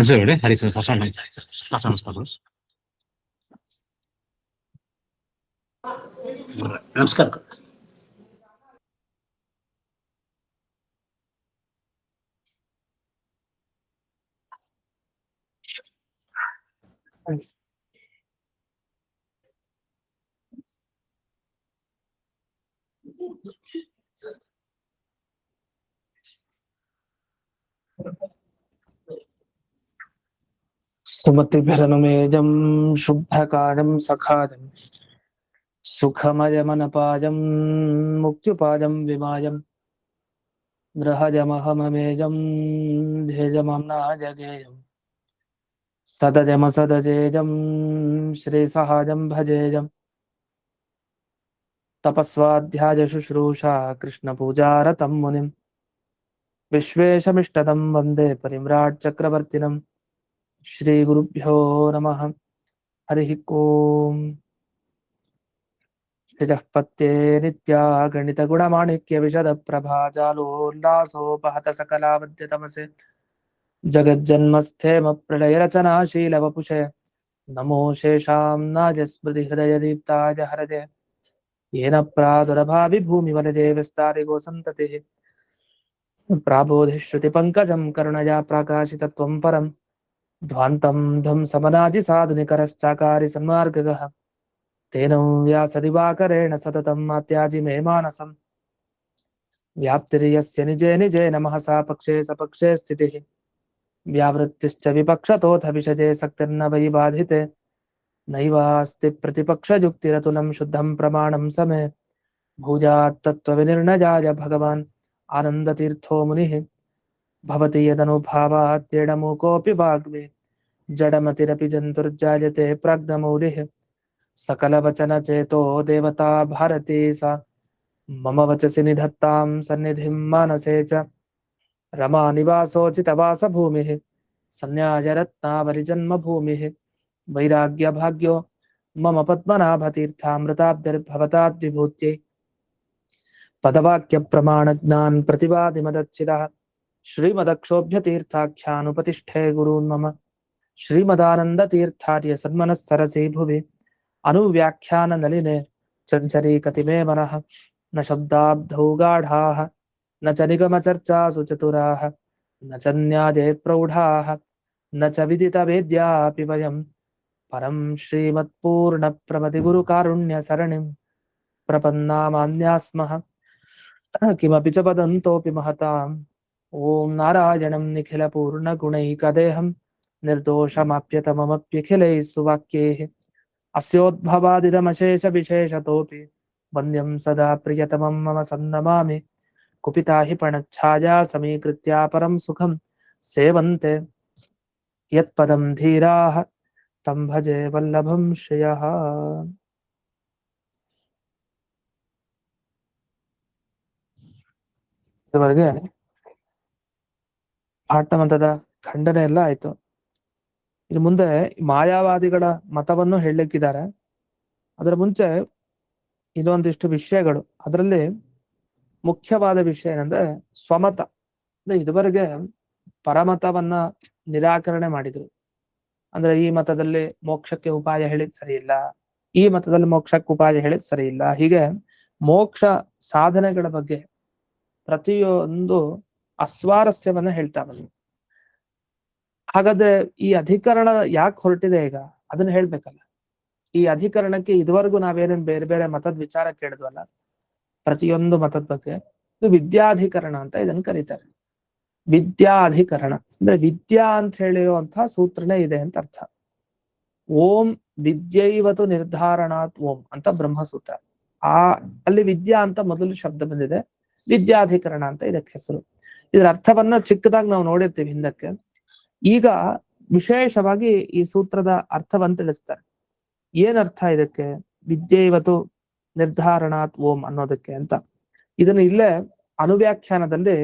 ಹೇಳಿ ಹರಿಶ್ರೀ ನಮಸ್ಕಾರ. ನಮಸ್ಕಾರ. सुमतिभिरनुमेजं शुभकाजं सखाजं सुखमयमनपाजं मुक्त्युपाजं विमाजं गृहजमहममेजं ध्येजमम्नाजगेयं सदजमसदजेजं श्रीसहाजं भजेजं तपस्वाध्याय शुश्रूषा कृष्णपूजारतं मुनिं विश्वेशमिष्टदं वन्दे परिम्राट् चक्रवर्तिनं श्रीगुरुभ्यो नमः. हरिः ओम्. निजःपत्ये नित्या गणितगुणमाणिक्यविशदप्रभाजालोल्लासोपहत सकलावद्यतमसे जगज्जन्मस्थेमप्रलयरचनाशीलवपुषे नमो शेषां नाजस्मृतिहृदयदीप्ताय हरदे येन प्रादुरभाविभूमिवलजे विस्तारिगोसन्ततिः प्राबोधिश्रुतिपङ्कजं करुणया प्रकाशितत्वं परं ध्वान्तं ध्वंसमनाजिसाधुनिकरश्चाकारि सन्मार्गगः तेन व्यासदिवाकरेण सततं मात्याजि मे मानसं व्याप्तिर्यस्य निजे निजे नमः सा पक्षे सपक्षे स्थितिः व्यावृत्तिश्च विपक्षतोऽथ विषजे सक्तिर्न वै बाधिते नैवास्ति प्रतिपक्षयुक्तिरतुलं शुद्धं प्रमाणं समे भुजात् तत्त्वविनिर्णयाय भगवान् आनन्दतीर्थो मुनिः भवति यदनुभावात् एडमूकोऽपि वाग्मी जडमतिरपि जन्तुर्जायते प्राज्ञमौलिः सकलवचनचेतो देवता भारती सा मम वचसि निधत्तां सन्निधिं मानसे च रमानिवासोचितवासभूमिः सन्न्यायरत्नावलिजन्मभूमिः वैराग्यभाग्यो मम पद्मनाभतीर्थामृताब्धिर्भवताद्विभूत्यै पदवाक्यप्रमाणज्ञान् प्रतिवादिमदच्छिदः श्रीमदक्षोभ्यतीर्थाख्यानुपतिष्ठे गुरून् मम श्रीमदानन्दतीर्थार्य सन्मनः सरसि भुवि अनुव्याख्याननलिने चञ्चरीकतिमे मनः न शब्दाब्धौ गाढाः न च निगमचर्चासु चतुराः न च न्याये प्रौढाः न च विदितवेद्यापि वयं परं श्रीमत्पूर्णप्रमतिगुरुकारुण्यसरणिं प्रपन्नामान्याः स्मः किमपि च वदन्तोऽपि महताम् ॐ नारायणं निखिलपूर्णगुणैकदेहं निर्दोषमाप्यतममप्यखिलैः सुवाक्यैः अस्योद्भवादिदमशेषविशेषतोऽपि वन्द्यं सदा प्रियतमं मम सन्नमामि कुपिता हि प्रणच्छाया समीकृत्या परं सुखं सेवन्ते यत्पदं धीराः तं भजे वल्लभं श्रियः. ಇದುವರೆಗೆ ಆಟಮತದ ಖಂಡನೆ ಎಲ್ಲ ಆಯ್ತು. ಇನ್ನು ಮುಂದೆ ಮಾಯಾವಾದಿಗಳ ಮತವನ್ನು ಹೇಳಲಿಕ್ಕಿದ್ದಾರೆ. ಅದರ ಮುಂಚೆ ಇದೊಂದಿಷ್ಟು ವಿಷಯಗಳು. ಅದರಲ್ಲಿ ಮುಖ್ಯವಾದ ವಿಷಯ ಏನಂದ್ರೆ ಸ್ವಮತ. ಅಂದ್ರೆ ಇದುವರೆಗೆ ಪರಮತವನ್ನ ನಿರಾಕರಣೆ ಮಾಡಿದ್ರು. ಅಂದ್ರೆ ಈ ಮತದಲ್ಲಿ ಮೋಕ್ಷಕ್ಕೆ ಉಪಾಯ ಹೇಳಿದ್ ಸರಿ ಇಲ್ಲ, ಈ ಮತದಲ್ಲಿ ಮೋಕ್ಷಕ್ಕೆ ಉಪಾಯ ಹೇಳಿದ್ ಸರಿ ಇಲ್ಲ. ಹೀಗೆ ಮೋಕ್ಷ ಸಾಧನೆಗಳ ಬಗ್ಗೆ ಪ್ರತಿಯೊಂದು ಅಸ್ವಾರಸ್ಯವನ್ನ ಹೇಳ್ತಾ ಬಂದ್ರು. ಹಾಗಾದ್ರೆ ಈ ಅಧಿಕರಣ ಯಾಕೆ ಹೊರಟಿದೆ ಈಗ ಅದನ್ನ ಹೇಳ್ಬೇಕಲ್ಲ. ಈ ಅಧಿಕರಣಕ್ಕೆ ಇದುವರೆಗೂ ನಾವೇನೇನ್ ಬೇರೆ ಬೇರೆ ಮತದ ವಿಚಾರ ಕೇಳಿದ್ವಲ್ಲ, ಪ್ರತಿಯೊಂದು ಮತದ ಬಗ್ಗೆ ಇದು ವಿದ್ಯಾಧಿಕರಣ ಅಂತ ಇದನ್ನ ಕರೀತಾರೆ. ವಿದ್ಯಾಧಿಕರಣ ಅಂದ್ರೆ ವಿದ್ಯಾ ಅಂತ ಹೇಳಿರುವಂತಹ ಸೂತ್ರನೇ ಇದೆ ಅಂತ ಅರ್ಥ. ಓಂ ವಿದ್ಯೈವತು ನಿರ್ಧಾರಣಾತ್ ಓಂ ಅಂತ ಬ್ರಹ್ಮಸೂತ್ರ. ಅಲ್ಲಿ ವಿದ್ಯಾ ಅಂತ ಮೊದಲು ಶಬ್ದ ಬಂದಿದೆ, ವಿದ್ಯಾಧಿಕರಣ ಅಂತ ಇದಕ್ಕೆ ಹೆಸರು. ಇದರ ಅರ್ಥವನ್ನ ಚಿಕ್ಕದಾಗಿ ನಾವು ನೋಡಿರ್ತೀವಿ ಹಿಂದಕ್ಕೆ. ಈಗ ವಿಶೇಷವಾಗಿ ಈ ಸೂತ್ರದ ಅರ್ಥವನ್ನು ತಿಳಿಸ್ತಾರೆ. ಏನ್ ಅರ್ಥ ಇದಕ್ಕೆ ವಿದ್ಯೈವತು ನಿರ್ಧಾರಣಾತ್ ಓಂ ಅನ್ನೋದಕ್ಕೆ ಅಂತ. ಇದನ್ನು ಇಲ್ಲೇ ಅನುವ್ಯಾಖ್ಯಾನದಲ್ಲಿ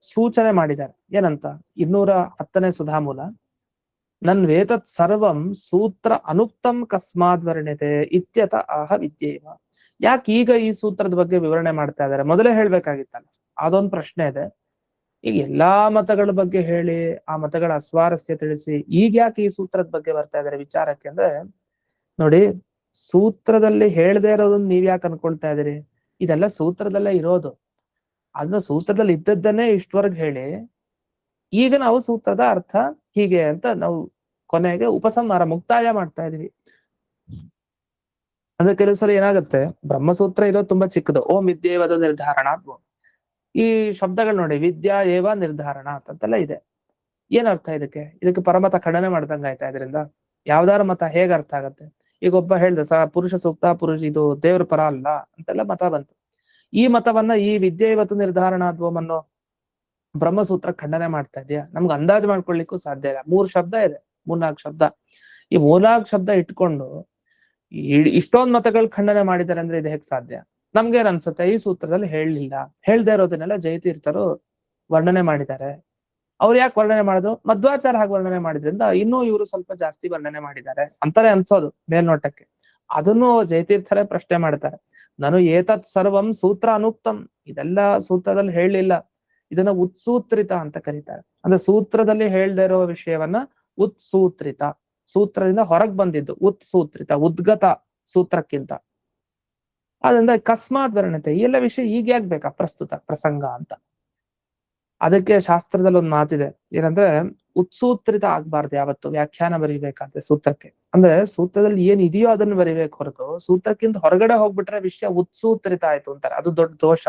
ಸೂಚನೆ ಮಾಡಿದ್ದಾರೆ. ಏನಂತ 210ನೇ ಸುಧಾಮೂಲ, ನನ್ವೇತತ್ ಸರ್ವಂ ಸೂತ್ರ ಅನುಕ್ತಂ ಕಸ್ಮಾದ್ ವರ್ಣ್ಯತೆ ಇತ್ಯತ ಆಹ ವಿದ್ಯೇವ. ಯಾಕೆ ಈಗ ಈ ಸೂತ್ರದ ಬಗ್ಗೆ ವಿವರಣೆ ಮಾಡ್ತಾ ಇದ್ದಾರೆ? ಮೊದಲೇ ಹೇಳ್ಬೇಕಾಗಿತ್ತಲ್ಲ, ಅದೊಂದು ಪ್ರಶ್ನೆ ಇದೆ. ಈಗ ಎಲ್ಲಾ ಮತಗಳ ಬಗ್ಗೆ ಹೇಳಿ ಆ ಮತಗಳ ಅಸ್ವಾರಸ್ಯ ತಿಳಿಸಿ ಈಗ ಯಾಕೆ ಈ ಸೂತ್ರದ ಬಗ್ಗೆ ಬರ್ತಾ ಇದಾರೆ ವಿಚಾರಕ್ಕೆ ಅಂದ್ರೆ ನೋಡಿ, ಸೂತ್ರದಲ್ಲಿ ಹೇಳದೇ ಇರೋದನ್ನ ನೀವ್ ಯಾಕೆ ಅನ್ಕೊಳ್ತಾ ಇದೀರಿ? ಇದೆಲ್ಲ ಸೂತ್ರದಲ್ಲೇ ಇರೋದು. ಅದನ್ನ ಸೂತ್ರದಲ್ಲಿ ಇದ್ದದ್ದನ್ನೇ ಇಷ್ಟವರೆಗೆ ಹೇಳಿ ಈಗ ನಾವು ಸೂತ್ರದ ಅರ್ಥ ಹೀಗೆ ಅಂತ ನಾವು ಕೊನೆಗೆ ಉಪಸಂಹಾರ ಮುಕ್ತಾಯ ಮಾಡ್ತಾ ಇದೀವಿ. ಅಂದ್ರೆ ಕೆಲವು ಸಲ ಏನಾಗುತ್ತೆ, ಬ್ರಹ್ಮಸೂತ್ರ ಇರೋದು ತುಂಬಾ ಚಿಕ್ಕದು. ಓಂ ವಿದ್ಯೇವದ ನಿರ್ಧಾರಣ. ಈ ಶಬ್ದಗಳು ನೋಡಿ, ವಿದ್ಯಾ ಏವ ನಿರ್ಧಾರಣ ಅಂತೆಲ್ಲ ಇದೆ. ಏನ್ ಅರ್ಥ ಇದಕ್ಕೆ ಪರಮತ ಖಂಡನೆ ಮಾಡ್ದಂಗ ಆಯ್ತಾ ಇದರಿಂದ? ಯಾವ್ದಾರ ಮತ ಹೇಗ್ ಅರ್ಥ ಆಗತ್ತೆ? ಈಗ ಒಬ್ಬ ಹೇಳ್ದ ಪುರುಷ ಸೂಕ್ತ, ಇದು ದೇವ್ರ ಪರ ಅಲ್ಲ ಅಂತೆಲ್ಲ ಮತ ಬಂತು. ಈ ಮತವನ್ನ ಈ ವಿದ್ಯೆ ಇವತ್ತು ನಿರ್ಧಾರಣಾದ್ವಂ ಅನ್ನೋ ಬ್ರಹ್ಮಸೂತ್ರ ಖಂಡನೆ ಮಾಡ್ತಾ ಇದೆಯಾ? ನಮ್ಗೆ ಅಂದಾಜು ಮಾಡ್ಕೊಳ್ಲಿಕ್ಕೂ ಸಾಧ್ಯ ಇಲ್ಲ. 3 ಶಬ್ದ ಇದೆ, 3-4 ಶಬ್ದ. ಈ 3-4 ಶಬ್ದ ಇಟ್ಕೊಂಡು ಇಷ್ಟೊಂದ್ ಮತಗಳು ಖಂಡನೆ ಮಾಡಿದ್ದಾರೆ ಅಂದ್ರೆ ಇದು ಹೇಗ್ ಸಾಧ್ಯ? ನಮ್ಗೇನ್ ಅನ್ಸುತ್ತೆ, ಈ ಸೂತ್ರದಲ್ಲಿ ಹೇಳಲಿಲ್ಲ, ಹೇಳ್ದೇ ಇರೋದನ್ನೆಲ್ಲ ಜಯತೀರ್ಥರು ವರ್ಣನೆ ಮಾಡಿದ್ದಾರೆ. ಅವ್ರು ಯಾಕೆ ವರ್ಣನೆ ಮಾಡಿದ್ರು? ಮಧ್ವಾಚಾರ ಹಾಗೆ ವರ್ಣನೆ ಮಾಡಿದ್ರಿಂದ ಇನ್ನೂ ಇವರು ಸ್ವಲ್ಪ ಜಾಸ್ತಿ ವರ್ಣನೆ ಮಾಡಿದ್ದಾರೆ ಅಂತಾನೆ ಅನ್ಸೋದು ಮೇಲ್ನೋಟಕ್ಕೆ. ಅದನ್ನು ಜಯತೀರ್ಥರೇ ಪ್ರಶ್ನೆ ಮಾಡ್ತಾರೆ. ನಾನು ಏತತ್ ಸರ್ವಂ ಸೂತ್ರ ಅನುಕ್ತಂ, ಇದೆಲ್ಲ ಸೂತ್ರದಲ್ಲಿ ಹೇಳಲಿಲ್ಲ, ಇದನ್ನ ಉತ್ಸೂತ್ರಿತ ಅಂತ ಕರೀತಾರೆ. ಅಂದ್ರೆ ಸೂತ್ರದಲ್ಲಿ ಹೇಳ್ದೇ ಇರೋ ವಿಷಯವನ್ನ ಉತ್ಸೂತ್ರಿತ, ಸೂತ್ರದಿಂದ ಹೊರಗ್ ಬಂದಿದ್ದು ಉತ್ಸೂತ್ರಿತ, ಉದ್ಗತ ಸೂತ್ರಕ್ಕಿಂತ. ಆದ್ರಿಂದ ಅಕಸ್ಮಾತ್ ವರ್ಣತೆ ಈ ಎಲ್ಲ ವಿಷಯ ಈಗ ಯಾಕೆ ಬೇಕಾ ಪ್ರಸ್ತುತ ಪ್ರಸಂಗ ಅಂತ. ಅದಕ್ಕೆ ಶಾಸ್ತ್ರದಲ್ಲಿ ಒಂದು ಮಾತಿದೆ, ಏನಂದ್ರೆ ಉತ್ಸೂತ್ರಿತ ಆಗ್ಬಾರ್ದು ಯಾವತ್ತು ವ್ಯಾಖ್ಯಾನ ಬರೀಬೇಕಂತೆ ಸೂತ್ರಕ್ಕೆ. ಅಂದ್ರೆ ಸೂತ್ರದಲ್ಲಿ ಏನ್ ಇದೆಯೋ ಅದನ್ನ ಬರಿಬೇಕು ಹೊರತು ಸೂತ್ರಕ್ಕಿಂತ ಹೊರಗಡೆ ಹೋಗ್ಬಿಟ್ರೆ ವಿಷಯ ಉತ್ಸೂತ್ರಿತ ಆಯ್ತು ಅಂತಾರೆ, ಅದು ದೊಡ್ಡ ದೋಷ.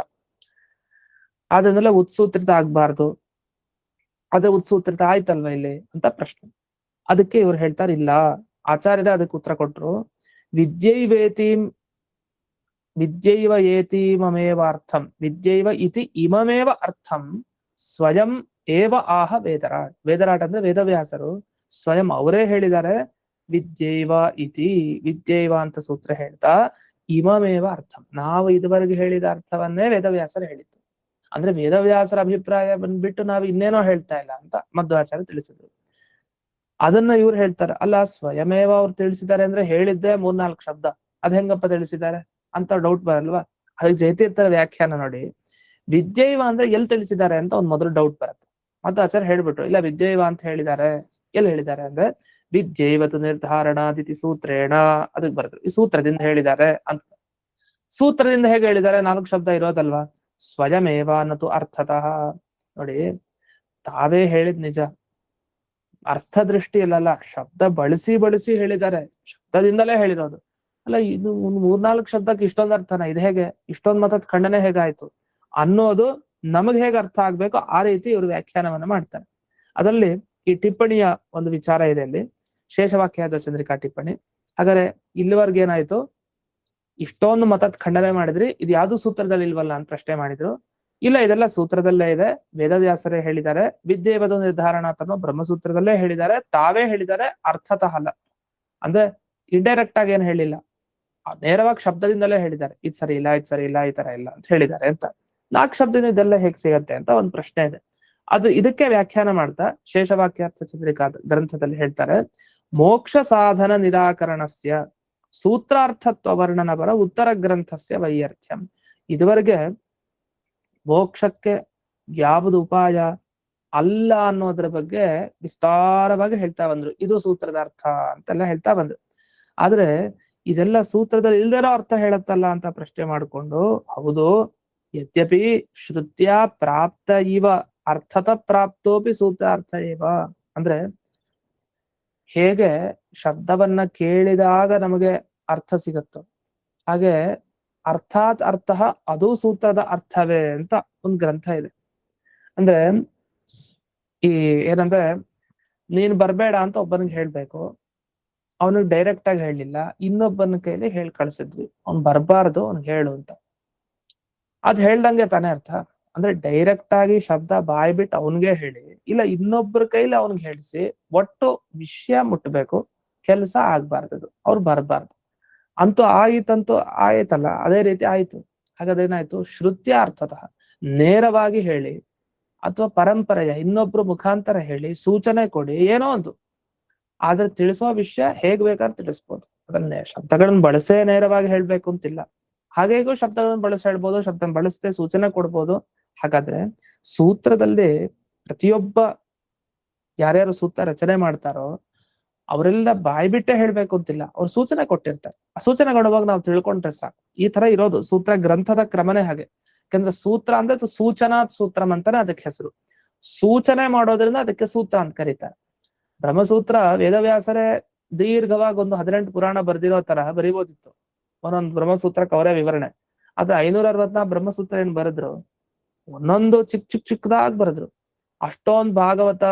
ಅದನ್ನೆಲ್ಲ ಉತ್ಸೂತ್ರಿತ ಆಗ್ಬಾರ್ದು. ಅದೇ ಉತ್ಸೂತ್ರಿತ ಆಯ್ತಲ್ವಾ ಇಲ್ಲಿ ಅಂತ ಪ್ರಶ್ನೆ. ಅದಕ್ಕೆ ಇವ್ರು ಹೇಳ್ತಾರೆ, ಇಲ್ಲ, ಆಚಾರ್ಯರೇ ಅದಕ್ಕೆ ಉತ್ತರ ಕೊಟ್ರು. ವಿದ್ಯೈವ ಏತೀಮಮೇವ ಅರ್ಥಂ ವಿದ್ಯೈವ ಇತಿ ಇಮಮೇವ ಅರ್ಥಂ ಸ್ವಯಂ ಏವ ಆಹ ವೇದರಾಟ್. ವೇದರಾಟ್ ಅಂದ್ರೆ ವೇದವ್ಯಾಸರು ಸ್ವಯಂ ಅವರೇ ಹೇಳಿದ್ದಾರೆ. ವಿದ್ಯೈವ ಇತಿ, ವಿದ್ಯೈವ ಅಂತ ಸೂತ್ರ ಹೇಳ್ತಾ ಇಮಮೇವ ಅರ್ಥಂ, ನಾವು ಇದುವರೆಗೆ ಹೇಳಿದ ಅರ್ಥವನ್ನೇ ವೇದವ್ಯಾಸರು ಹೇಳಿದ್ರು. ಅಂದ್ರೆ ವೇದವ್ಯಾಸರ ಅಭಿಪ್ರಾಯ ಬಂದ್ಬಿಟ್ಟು ನಾವು ಇನ್ನೇನೋ ಹೇಳ್ತಾ ಇಲ್ಲ ಅಂತ ಮಧ್ವಾಚಾರ್ಯ ತಿಳಿಸಿದ್ರು. ಅದನ್ನ ಇವ್ರು ಹೇಳ್ತಾರೆ, ಅಲ್ಲ ಸ್ವಯಮೇವ ಅವ್ರು ತಿಳಿಸಿದ್ದಾರೆ ಅಂದ್ರೆ ಹೇಳಿದ್ದೆ 3-4 ಶಬ್ದ, ಅದ್ ಹೆಂಗಪ್ಪ ತಿಳಿಸಿದ್ದಾರೆ ಅಂತ ಡೌಟ್ ಬರಲ್ವಾ? ಅದಕ್ಕೆ ಜಯತೀರ್ಥರ ವ್ಯಾಖ್ಯಾನ ನೋಡಿ, ವಿದ್ಯೈವ ಅಂದ್ರೆ ಎಲ್ಲಿ ತಿಳಿಸಿದ್ದಾರೆ ಅಂತ ಒಂದ್ ಮೊದಲು ಡೌಟ್ ಬರುತ್ತೆ. ಮಧ್ವಾಚಾರ್ಯ ಹೇಳ್ಬಿಟ್ರು, ಇಲ್ಲ ವಿದ್ಯೈವ ಅಂತ ಹೇಳಿದ್ದಾರೆ. ಎಲ್ಲಿ ಹೇಳಿದ್ದಾರೆ ಅಂದ್ರೆ ವಿದ್ಯೈವತು ನಿರ್ಧಾರಣಾದಿತಿ ಸೂತ್ರೇಣ, ಅದಕ್ಕೆ ಬರುತ್ತೆ ಈ ಸೂತ್ರದಿಂದ ಹೇಳಿದ್ದಾರೆ ಅಂತ. ಸೂತ್ರದಿಂದ ಹೇಗೆ ಹೇಳಿದ್ದಾರೆ? 4 ಶಬ್ದ ಇರೋದಲ್ವಾ. ಸ್ವಯಮೇವ ಅನ್ನತು ಅರ್ಥತಃ. ನೋಡಿ, ತಾವೇ ಹೇಳಿದ್ ನಿಜ, ಅರ್ಥ ದೃಷ್ಟಿಯಲ್ಲ, ಶಬ್ದ ಬಳಸಿ ಹೇಳಿದ್ದಾರೆ, ಶಬ್ದದಿಂದಲೇ ಹೇಳಿರೋದು. ಅಲ್ಲ, ಇದು 3-4 ಶಬ್ದಕ್ಕೆ ಇಷ್ಟೊಂದು ಅರ್ಥನ? ಇದು ಹೇಗೆ ಇಷ್ಟೊಂದು ಮತದ ಖಂಡನೆ ಹೇಗಾಯ್ತು ಅನ್ನೋದು ನಮಗ್ ಹೇಗೆ ಅರ್ಥ ಆಗ್ಬೇಕು ಆ ರೀತಿ ಇವರು ವ್ಯಾಖ್ಯಾನವನ್ನ ಮಾಡ್ತಾರೆ. ಅದರಲ್ಲಿ ಈ ಟಿಪ್ಪಣಿಯ ಒಂದು ವಿಚಾರ ಇದೆ, ಅಲ್ಲಿ ಶೇಷವಾಕ್ಯದ ಚಂದ್ರಿಕಾ ಟಿಪ್ಪಣಿ. ಹಾಗಾದ್ರೆ ಇಲ್ಲಿವರೆಗೆ ಏನಾಯ್ತು? ಇಷ್ಟೊಂದು ಮತದ ಖಂಡನೆ ಮಾಡಿದ್ರಿ, ಇದು ಯಾವ್ದು ಸೂತ್ರದಲ್ಲಿ ಇಲ್ವಲ್ಲ ಅಂತ ಪ್ರಶ್ನೆ ಮಾಡಿದ್ರು. ಇಲ್ಲ, ಇದೆಲ್ಲ ಸೂತ್ರದಲ್ಲೇ ಇದೆ, ವೇದವ್ಯಾಸರೇ ಹೇಳಿದ್ದಾರೆ. ವಿದ್ಯೆವದು ನಿರ್ಧಾರಣ ತನ್ನೋ ಬ್ರಹ್ಮಸೂತ್ರದಲ್ಲೇ ಹೇಳಿದ್ದಾರೆ, ತಾವೇ ಹೇಳಿದ್ದಾರೆ, ಅರ್ಥತಃ ಅಲ್ಲ. ಅಂದ್ರೆ ಇಂಡೈರೆಕ್ಟ್ ಆಗಿ ಏನ್ ಹೇಳಿಲ್ಲ, ನೇರವಾಗಿ ಶಬ್ದದಿಂದಲೇ ಹೇಳಿದ್ದಾರೆ, ಇದ್ ಸರಿ ಇಲ್ಲ, ಇದ್ ಸರಿ ಇಲ್ಲ, ಈ ತರ ಇಲ್ಲ ಅಂತ ಹೇಳಿದ್ದಾರೆ ಅಂತ. 4 ಶಬ್ದದಿಂದ ಇದೆಲ್ಲ ಹೇಗ್ ಸಿಗತ್ತೆ ಅಂತ ಒಂದು ಪ್ರಶ್ನೆ ಇದೆ. ಅದು ಇದಕ್ಕೆ ವ್ಯಾಖ್ಯಾನ ಮಾಡ್ತಾ ಶೇಷವಾಕ್ಯಾರ್ಥ ಚಂದ್ರಿಕಾ ಗ್ರಂಥದಲ್ಲಿ ಹೇಳ್ತಾರೆ, ಮೋಕ್ಷ ಸಾಧನ ನಿರಾಕರಣಸ್ಯ ಸೂತ್ರಾರ್ಥತ್ವ ವರ್ಣನ ಬರ ಉತ್ತರ ಗ್ರಂಥಸ್ಯ ವೈಯರ್ಥ್ಯಂ. ಇದುವರೆಗೆ ಮೋಕ್ಷಕ್ಕೆ ಯಾವುದು ಉಪಾಯ ಅಲ್ಲ ಅನ್ನೋದ್ರ ಬಗ್ಗೆ ವಿಸ್ತಾರವಾಗಿ ಹೇಳ್ತಾ ಬಂದ್ರು. ಇದು ಸೂತ್ರದ ಅರ್ಥ ಅಂತೆಲ್ಲ ಹೇಳ್ತಾ ಬಂದ್ರು. ಆದ್ರೆ ಇದೆಲ್ಲ ಸೂತ್ರದಲ್ಲಿ ಇಲ್ದಿರೋ ಅರ್ಥ ಹೇಳತ್ತಲ್ಲ ಅಂತ ಪ್ರಶ್ನೆ ಮಾಡಿಕೊಂಡು, ಹೌದು, ಯದ್ಯಪಿ ಶ್ರುತ್ಯ ಪ್ರಾಪ್ತ ಇವ ಅರ್ಥತ ಪ್ರಾಪ್ತೋಪಿ ಸೂತ್ರಾರ್ಥ ಇವ. ಅಂದ್ರೆ ಹೇಗೆ ಶಬ್ದವನ್ನ ಕೇಳಿದಾಗ ನಮಗೆ ಅರ್ಥ ಸಿಗತ್ತೋ ಹಾಗೆ ಅರ್ಥಾತ್ ಅರ್ಥ ಅದು ಸೂತ್ರದ ಅರ್ಥವೇ ಅಂತ ಒಂದು ಗ್ರಂಥ ಇದೆ. ಅಂದ್ರೆ ಈ ಏನಂದ್ರೆ, ನೀನ್ ಬರ್ಬೇಡ ಅಂತ ಒಬ್ಬನಿಗೆ ಹೇಳ್ಬೇಕು, ಅವನಿಗೆ ಡೈರೆಕ್ಟ್ ಆಗಿ ಹೇಳಲಿಲ್ಲ, ಇನ್ನೊಬ್ಬನ ಕೈಲಿ ಹೇಳಿ ಕಳ್ಸಿದ್ವಿ, ಅವ್ನ್ ಬರ್ಬಾರ್ದು, ಅವ್ನಿಗೆ ಹೇಳು ಅಂತ. ಅದ್ ಹೇಳ್ದಂಗೆ ತಾನೇ ಅರ್ಥ. ಅಂದ್ರೆ ಡೈರೆಕ್ಟ್ ಆಗಿ ಶಬ್ದ ಬಾಯ್ ಬಿಟ್ಟು ಅವನ್ಗೆ ಹೇಳಿ, ಇಲ್ಲ ಇನ್ನೊಬ್ಬರ ಕೈಲಿ ಅವನಿಗೆ ಹೇಳಿಸಿ, ಒಟ್ಟು ವಿಷಯ ಮುಟ್ಬೇಕು, ಕೆಲಸ ಆಗ್ಬಾರ್ದು, ಅವ್ರು ಬರ್ಬಾರ್ದು. ಅಂತೂ ಆಯ್ತಲ್ಲ, ಅದೇ ರೀತಿ ಆಯ್ತು. ಹಾಗಾದ್ರೆ ಏನಾಯ್ತು? ಶ್ರುತ್ಯ ಅರ್ಥತಃ ನೇರವಾಗಿ ಹೇಳಿ ಅಥವಾ ಪರಂಪರೆಯ ಇನ್ನೊಬ್ರು ಮುಖಾಂತರ ಹೇಳಿ ಸೂಚನೆ ಕೊಡಿ, ಏನೋ ಒಂದು. ಆದ್ರೆ ತಿಳಿಸೋ ವಿಷಯ ಹೇಗ್ ಬೇಕಾದ್ರೆ ತಿಳಿಸ್ಬೋದು. ಅದನ್ನೇ ಶಬ್ದಗಳನ್ನ ಬಳಸೇ ನೇರವಾಗಿ ಹೇಳ್ಬೇಕು ಅಂತಿಲ್ಲ. ಹಾಗೇಗೂ ಶಬ್ದಗಳನ್ನ ಬಳಸಿ ಹೇಳ್ಬೋದು, ಶಬ್ದ ಬಳಸದೆ ಸೂಚನೆ ಕೊಡ್ಬೋದು, ಹಾಗಾದ್ರೆ ಸೂತ್ರದಲ್ಲಿ ಪ್ರತಿಯೊಬ್ಬ ಯಾರ್ಯಾರು ಸೂತ್ರ ರಚನೆ ಮಾಡ್ತಾರೋ ಅವರೆಲ್ಲ ಬಾಯಿ ಬಿಟ್ಟೆ ಹೇಳ್ಬೇಕು ಅಂತಿಲ್ಲ, ಅವ್ರು ಸೂಚನೆ ಕೊಟ್ಟಿರ್ತಾರೆ. ಆ ಸೂಚನೆ ಕೊಡುವಾಗ ನಾವು ತಿಳ್ಕೊಂಡ್ರೆ ಸಾಕು. ಈ ತರ ಇರೋದು ಸೂತ್ರ ಗ್ರಂಥದ ಕ್ರಮನೇ ಹಾಗೆ. ಯಾಕಂದ್ರೆ ಸೂತ್ರ ಅಂದ್ರೆ ಸೂಚನಾ ಸೂತ್ರಂ ಅಂತಾನೆ ಅದಕ್ಕೆ ಹೆಸರು. ಸೂಚನೆ ಮಾಡೋದ್ರಿಂದ ಅದಕ್ಕೆ ಸೂತ್ರ ಅಂತ ಕರೀತಾರೆ. ಬ್ರಹ್ಮಸೂತ್ರ ವೇದವ್ಯಾಸರೇ ದೀರ್ಘವಾಗಿ ಒಂದು 18 ಪುರಾಣ ಬರ್ದಿರೋ ತರ ಬರಿಬೋದಿತ್ತು, ಒಂದೊಂದು ಬ್ರಹ್ಮಸೂತ್ರಕ್ಕೆ ಅವರೇ ವಿವರಣೆ. ಆದ್ರೆ 564 ಬ್ರಹ್ಮಸೂತ್ರ ಏನ್ ಬರೆದ್ರು, ಒಂದೊಂದು ಚಿಕ್ಕದಾಗಿ ಬರೆದ್ರು. ಅಷ್ಟೊಂದು ಭಾಗವತ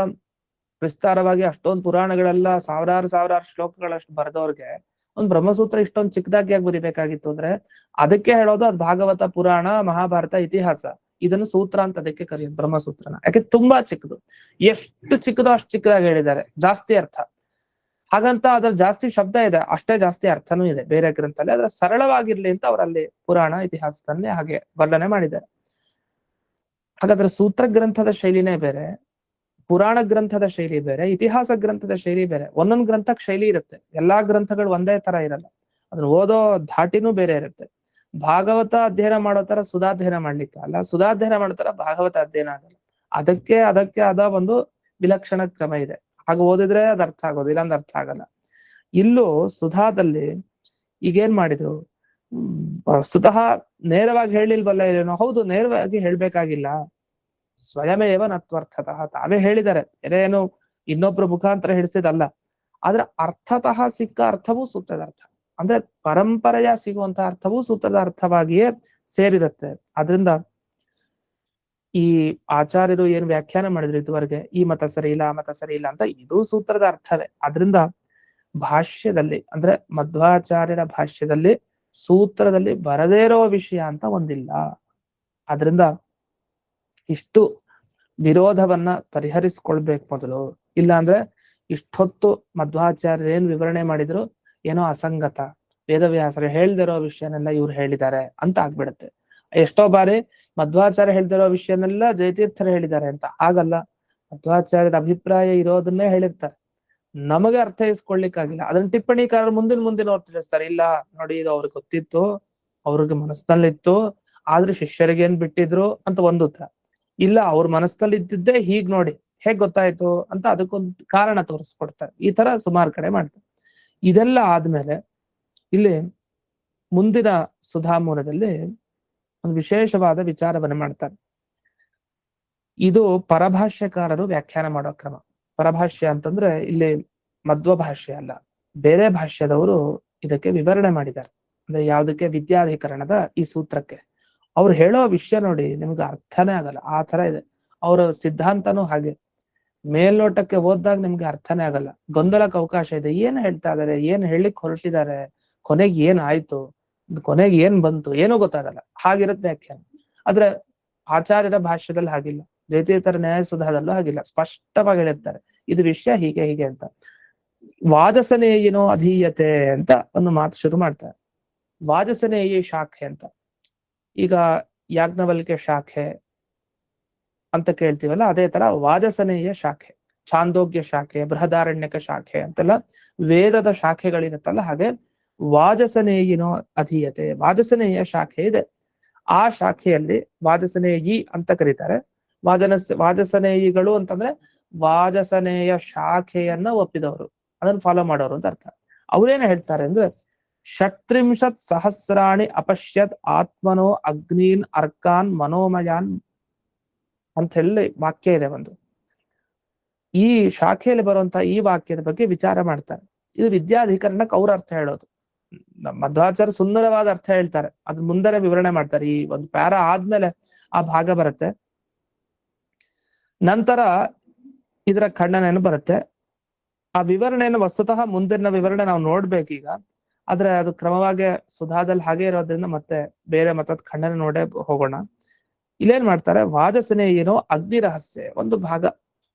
ವಿಸ್ತಾರವಾಗಿ ಅಷ್ಟೊಂದು ಪುರಾಣಗಳೆಲ್ಲ ಸಾವಿರಾರು ಶ್ಲೋಕಗಳಷ್ಟು ಬರೆದವ್ರಿಗೆ ಒಂದ್ ಬ್ರಹ್ಮಸೂತ್ರ ಇಷ್ಟೊಂದು ಚಿಕ್ಕದಾಗಿ ಯಾಕೆ ಬರಿಬೇಕಾಗಿತ್ತು ಅಂದ್ರೆ ಅದಕ್ಕೆ ಹೇಳೋದು ಅದು ಭಾಗವತ, ಪುರಾಣ, ಮಹಾಭಾರತ, ಇತಿಹಾಸ. ಇದನ್ನು ಸೂತ್ರ ಅಂತ ಅದಕ್ಕೆ ಕರೆಯೋದು ಬ್ರಹ್ಮಸೂತ್ರನ. ಯಾಕೆ ತುಂಬಾ ಚಿಕ್ಕದು, ಎಷ್ಟು ಚಿಕ್ಕದೋ ಅಷ್ಟು ಚಿಕ್ಕದಾಗಿ ಹೇಳಿದ್ದಾರೆ, ಜಾಸ್ತಿ ಅರ್ಥ. ಹಾಗಂತ ಅದ್ರ ಜಾಸ್ತಿ ಶಬ್ದ ಇದೆ, ಅಷ್ಟೇ ಜಾಸ್ತಿ ಅರ್ಥನೂ ಇದೆ ಬೇರೆ ಗ್ರಂಥದಲ್ಲಿ. ಅದ್ರ ಸರಳವಾಗಿರ್ಲಿ ಅಂತ ಅವರಲ್ಲಿ ಪುರಾಣ ಇತಿಹಾಸದನ್ನೇ ಹಾಗೆ ವರ್ಣನೆ ಮಾಡಿದ್ದಾರೆ. ಹಾಗಾದ್ರೆ ಸೂತ್ರ ಗ್ರಂಥದ ಶೈಲಿನೇ ಬೇರೆ, ಪುರಾಣ ಗ್ರಂಥದ ಶೈಲಿ ಬೇರೆ, ಇತಿಹಾಸ ಗ್ರಂಥದ ಶೈಲಿ ಬೇರೆ. ಒಂದೊಂದು ಗ್ರಂಥಕ್ಕೆ ಶೈಲಿ ಇರುತ್ತೆ, ಎಲ್ಲಾ ಗ್ರಂಥಗಳು ಒಂದೇ ತರ ಇರಲ್ಲ, ಅದ್ರ ಓದೋ ಧಾಟಿನೂ ಬೇರೆ ಇರುತ್ತೆ. ಭಾಗವತ ಅಧ್ಯಯನ ಮಾಡೋ ತರ ಸುಧಾಧ್ಯಯನ ಮಾಡ್ಲಿಕ್ಕೆ ಅಲ್ಲ, ಸುಧಾಧ್ಯಯನ ಮಾಡೋ ತರ ಭಾಗವತ ಅಧ್ಯಯನ ಆಗಲ್ಲ. ಅದಕ್ಕೆ ಆದ ಒಂದು ವಿಲಕ್ಷಣ ಕ್ರಮ ಇದೆ. ಹಾಗೆ ಓದಿದ್ರೆ ಅದ್ ಅರ್ಥ ಆಗೋದು, ಇಲ್ಲಾಂದ್ರೆ ಅರ್ಥ ಆಗಲ್ಲ. ಇಲ್ಲೂ ಸುಧಾದಲ್ಲಿ ಈಗೇನ್ ಮಾಡಿದ್ರು, ಸ್ವತಃ ನೇರವಾಗಿ ಹೇಳಿಲ್ವಲ್ಲ ಇಲ್ಲೇನೋ, ಹೌದು ನೇರವಾಗಿ ಹೇಳ್ಬೇಕಾಗಿಲ್ಲ, ಸ್ವಯಮೇವ ನತ್ವರ್ಥತಃ ತಾವೇ ಹೇಳಿದ್ದಾರೆ, ಏನು ಇನ್ನೊಬ್ರು ಮುಖಾಂತರ ಹಿಡಿಸಿದಲ್ಲ. ಆದ್ರೆ ಅರ್ಥತಃ ಸಿಕ್ಕ ಅರ್ಥವೂ ಸೂತ್ರದ ಅರ್ಥ, ಅಂದ್ರೆ ಪರಂಪರೆಯ ಸಿಗುವಂತಹ ಅರ್ಥವೂ ಸೂತ್ರದ ಅರ್ಥವಾಗಿಯೇ ಸೇರಿರುತ್ತೆ. ಆದ್ರಿಂದ ಈ ಆಚಾರ್ಯರು ಏನು ವ್ಯಾಖ್ಯಾನ ಮಾಡಿದ್ರು ಇದುವರೆಗೆ, ಈ ಮತ ಸರಿ ಇಲ್ಲ ಆ ಮತ ಸರಿ ಇಲ್ಲ ಅಂತ, ಇದು ಸೂತ್ರದ ಅರ್ಥವೇ. ಆದ್ರಿಂದ ಭಾಷ್ಯದಲ್ಲಿ ಅಂದ್ರೆ ಮಧ್ವಾಚಾರ್ಯರ ಭಾಷ್ಯದಲ್ಲಿ ಸೂತ್ರದಲ್ಲಿ ಬರದೇ ಇರೋ ವಿಷಯ ಅಂತ ಒಂದಿಲ್ಲ. ಆದ್ರಿಂದ ಇಷ್ಟು ವಿರೋಧವನ್ನ ಪರಿಹರಿಸ್ಕೊಳ್ಬೇಕು ಮೊದಲು. ಇಲ್ಲ ಅಂದ್ರೆ ಇಷ್ಟೊತ್ತು ಮಧ್ವಾಚಾರ್ಯರು ಏನ್ ವಿವರಣೆ ಮಾಡಿದ್ರು ಏನೋ ಅಸಂಗತ, ವೇದವ್ಯಾಸರು ಹೇಳ್ದಿರೋ ವಿಷಯನೆಲ್ಲ ಇವ್ರು ಹೇಳಿದ್ದಾರೆ ಅಂತ ಆಗ್ಬಿಡುತ್ತೆ. ಎಷ್ಟೋ ಬಾರಿ ಮಧ್ವಾಚಾರ್ಯ ಹೇಳ್ದಿರೋ ವಿಷಯನೆಲ್ಲ ಜಯತೀರ್ಥರು ಹೇಳಿದ್ದಾರೆ ಅಂತ ಆಗಲ್ಲ, ಮಧ್ವಾಚಾರ್ಯರ ಅಭಿಪ್ರಾಯ ಇರೋದನ್ನೇ ಹೇಳಿರ್ತಾರೆ, ನಮಗೆ ಅರ್ಥೈಸ್ಕೊಳ್ಲಿಕ್ಕಾಗಿಲ್ಲ, ಅದನ್ನ ಟಿಪ್ಪಣಿಕಾರರು ಮುಂದಿನವ್ರು ತಿಳಿಸ್ತಾರೆ. ಇಲ್ಲ ನೋಡಿ, ಇದು ಅವ್ರಿಗೆ ಗೊತ್ತಿತ್ತು, ಅವ್ರಿಗೆ ಮನಸ್ಸಿನಲ್ಲಿತ್ತು, ಆದ್ರೆ ಶಿಷ್ಯರಿಗೆ ಏನ್ ಬಿಟ್ಟಿದ್ರು ಅಂತ ಒಂದು ಉತ್ತರ. ಇಲ್ಲ ಅವ್ರ ಮನಸ್ಸಲ್ಲಿ ಇದ್ದಿದ್ದೇ ಹೀಗ್ ನೋಡಿ, ಹೇಗ್ ಗೊತ್ತಾಯ್ತು ಅಂತ ಅದಕ್ಕೊಂದು ಕಾರಣ ತೋರಿಸ್ಕೊಡ್ತಾರೆ. ಈ ತರ ಸುಮಾರು ಕಡೆ ಮಾಡ್ತಾರೆ. ಇದೆಲ್ಲ ಆದ್ಮೇಲೆ ಇಲ್ಲಿ ಮುಂದಿನ ಸುಧಾಮೂಲದಲ್ಲಿ ಒಂದು ವಿಶೇಷವಾದ ವಿಚಾರವನ್ನು ಮಾಡ್ತಾರೆ. ಇದು ಪರಭಾಷ್ಯಕಾರರು ವ್ಯಾಖ್ಯಾನ ಮಾಡೋ ಕ್ರಮ. ಪರಭಾಷ್ಯ ಅಂತಂದ್ರೆ ಇಲ್ಲಿ ಮಧ್ವ ಭಾಷ್ಯ ಅಲ್ಲ, ಬೇರೆ ಭಾಷ್ಯದವರು ಇದಕ್ಕೆ ವಿವರಣೆ ಮಾಡಿದ್ದಾರೆ. ಅಂದ್ರೆ ಯಾವ್ದಕ್ಕೆ, ವಿದ್ಯಾಧಿಕರಣದ ಈ ಸೂತ್ರಕ್ಕೆ. ಅವ್ರು ಹೇಳೋ ವಿಷಯ ನೋಡಿ ನಿಮ್ಗೆ ಅರ್ಥನೇ ಆಗಲ್ಲ, ಆ ತರ ಇದೆ ಅವರ ಸಿದ್ಧಾಂತನೂ. ಹಾಗೆ ಮೇಲ್ನೋಟಕ್ಕೆ ಓದ್ದಾಗ ನಿಮ್ಗೆ ಅರ್ಥನೇ ಆಗಲ್ಲ, ಗೊಂದಲಕ್ಕೆ ಅವಕಾಶ ಇದೆ. ಏನ್ ಹೇಳ್ತಾ ಇದಾರೆ, ಏನ್ ಹೇಳಿಕ್ ಹೊರಟಿದ್ದಾರೆ, ಕೊನೆಗೆ ಏನ್ ಆಯ್ತು, ಕೊನೆಗೆ ಏನ್ ಬಂತು, ಏನೂ ಗೊತ್ತಾಗಲ್ಲ, ಹಾಗಿರುತ್ತೆ ವ್ಯಾಖ್ಯಾನ. ಆದ್ರೆ ಆಚಾರ್ಯರ ಭಾಷ್ಯದಲ್ಲಿ ಹಾಗಿಲ್ಲ, ಜಯತೀರ್ಥರ ನ್ಯಾಯಸುಧಾದಲ್ಲೂ ಹಾಗಿಲ್ಲ, ಸ್ಪಷ್ಟವಾಗಿ ಹೇಳಿರ್ತಾರೆ ಇದು ವಿಷಯ ಹೀಗೆ ಅಂತ. ವಾಜಸನೇಯಿನೋ ಅಧೀಯತೆ ಅಂತ ಒಂದು ಮಾತು ಶುರು ಮಾಡ್ತಾರೆ. ವಾಜಸನೇಯಿ ಶಾಖೆ ಅಂತ. ಈಗ ಯಾಜ್ಞವಲ್ಕ್ಯ ಶಾಖೆ ಅಂತ ಕೇಳ್ತೀವಲ್ಲ, ಅದೇ ತರ ವಾಜಸನೇಯ ಶಾಖೆ, ಛಾಂದೋಗ್ಯ ಶಾಖೆ, ಬೃಹದಾರಣ್ಯಕ ಶಾಖೆ ಅಂತೆಲ್ಲ ವೇದದ ಶಾಖೆಗಳಿರುತ್ತಲ್ಲ, ಹಾಗೆ ವಾಜಸನೇಯಿನೋ ಅಧೀಯತೆ, ವಾಜಸನೇಯ ಶಾಖೆ ಇದೆ. ಆ ಶಾಖೆಯಲ್ಲಿ ವಾಜಸನೇಯಿ ಅಂತ ಕರೀತಾರೆ. ವಾಜಸನೇಯಿಗಳು ಅಂತಂದ್ರೆ ವಾಜಸನೇಯ ಶಾಖೆಯನ್ನ ಒಪ್ಪಿದವರು, ಅದನ್ನ ಫಾಲೋ ಮಾಡೋರು ಅಂತ ಅರ್ಥ. ಅವ್ರೇನ್ ಹೇಳ್ತಾರೆ ಅಂದ್ರೆ, 36 ಅಪಶ್ಯತ್ ಆತ್ಮನೋ ಅಗ್ನೀನ್ ಅರ್ಕಾನ್ ಮನೋಮಯಾನ್ ಅಂತ ಹೇಳಿ ವಾಕ್ಯ ಇದೆ ಒಂದು. ಈ ಶಾಖೆಯಲ್ಲಿ ಬರುವಂತ ಈ ವಾಕ್ಯದ ಬಗ್ಗೆ ವಿಚಾರ ಮಾಡ್ತಾರೆ. ಇದು ವಿದ್ಯಾಧಿಕರಣಕ್ಕೆ ಅವ್ರ ಅರ್ಥ ಹೇಳೋದು. ಮಧ್ವಾಚಾರ್ಯ ಸುಂದರವಾದ ಅರ್ಥ ಹೇಳ್ತಾರೆ, ಅದ್ ಮುಂದೆ ವಿವರಣೆ ಮಾಡ್ತಾರೆ. ಈ ಒಂದು ಪ್ಯಾರ ಆದ್ಮೇಲೆ ಆ ಭಾಗ ಬರುತ್ತೆ, ನಂತರ ಇದರ ಖಂಡನೆಯನ್ನು ಬರುತ್ತೆ. ಆ ವಿವರಣೆಯನ್ನು ವಸ್ತುತಃ ಮುಂದಿನ ವಿವರಣೆ ನಾವು ನೋಡ್ಬೇಕೀಗ, ಆದ್ರೆ ಅದು ಕ್ರಮವಾಗಿ ಸುಧಾದಲ್ಲಿ ಹಾಗೆ ಇರೋದ್ರಿಂದ ಮತ್ತೆ ಬೇರೆ ಮತ್ತದ ಖಂಡನೆ ನೋಡೇ ಹೋಗೋಣ. ಇಲ್ಲೇನ್ ಮಾಡ್ತಾರೆ, ವಾಜಸನೇಯಿನೋ ಅಗ್ನಿ ರಹಸ್ಯ ಒಂದು ಭಾಗ